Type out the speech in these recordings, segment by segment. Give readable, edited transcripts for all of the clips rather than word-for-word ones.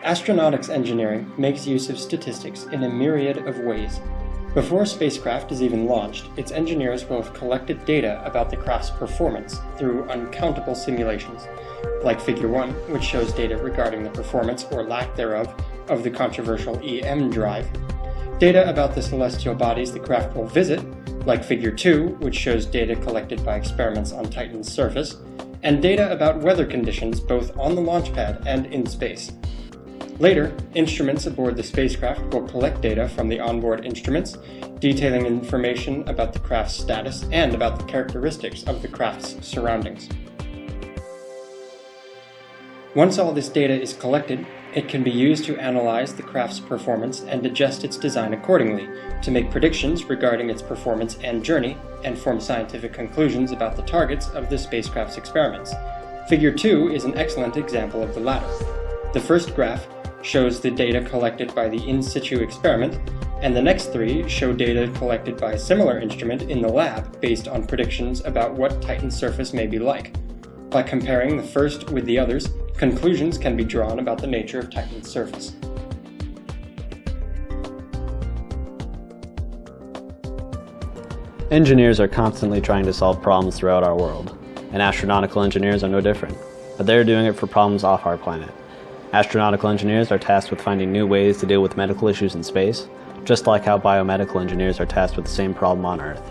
Astronautics engineering makes use of statistics in a myriad of ways. Before a spacecraft is even launched, its engineers will have collected data about the craft's performance through uncountable simulations, like Figure 1, which shows data regarding the performance or lack thereof of the controversial EM drive, data about the celestial bodies the craft will visit, like Figure 2, which shows data collected by experiments on Titan's surface, and data about weather conditions both on the launch pad and in space. Later, instruments aboard the spacecraft will collect data from the onboard instruments, detailing information about the craft's status and about the characteristics of the craft's surroundings. Once all this data is collected, it can be used to analyze the craft's performance and adjust its design accordingly to make predictions regarding its performance and journey, and form scientific conclusions about the targets of the spacecraft's experiments. Figure 2 is an excellent example of the latter. The first graph shows the data collected by the in situ experiment, and the next three show data collected by a similar instrument in the lab based on predictions about what Titan's surface may be like. By comparing the first with the others, conclusions can be drawn about the nature of Titan's surface. Engineers are constantly trying to solve problems throughout our world, and astronautical engineers are no different, but they're doing it for problems off our planet. Astronautical engineers are tasked with finding new ways to deal with medical issues in space, just like how biomedical engineers are tasked with the same problem on Earth.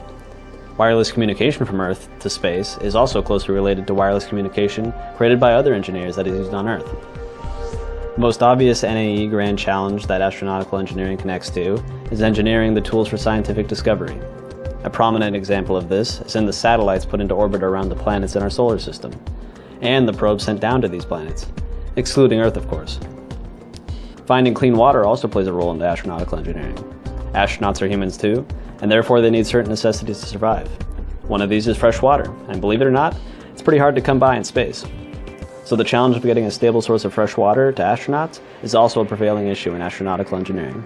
Wireless communication from Earth to space is also closely related to wireless communication created by other engineers that is used on Earth. The most obvious NAE grand challenge that astronautical engineering connects to is engineering the tools for scientific discovery. A prominent example of this is in the satellites put into orbit around the planets in our solar system, and the probes sent down to these planets, excluding Earth, of course. Finding clean water also plays a role in astronautical engineering. Astronauts are humans too, and therefore they need certain necessities to survive. One of these is fresh water, and believe it or not, it's pretty hard to come by in space. So the challenge of getting a stable source of fresh water to astronauts is also a prevailing issue in astronautical engineering.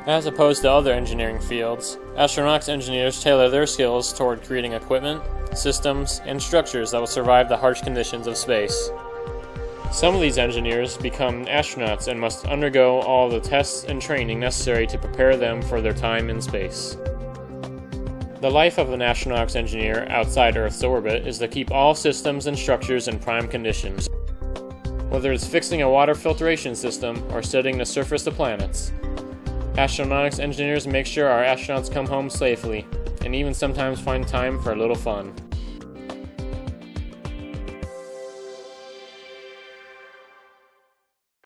As opposed to other engineering fields, astronautics engineers tailor their skills toward creating equipment, systems, and structures that will survive the harsh conditions of space. Some of these engineers become astronauts and must undergo all the tests and training necessary to prepare them for their time in space. The life of an astronautics engineer outside Earth's orbit is to keep all systems and structures in prime conditions. Whether it's fixing a water filtration system or studying the surface of planets, astronautics engineers make sure our astronauts come home safely, and even sometimes find time for a little fun.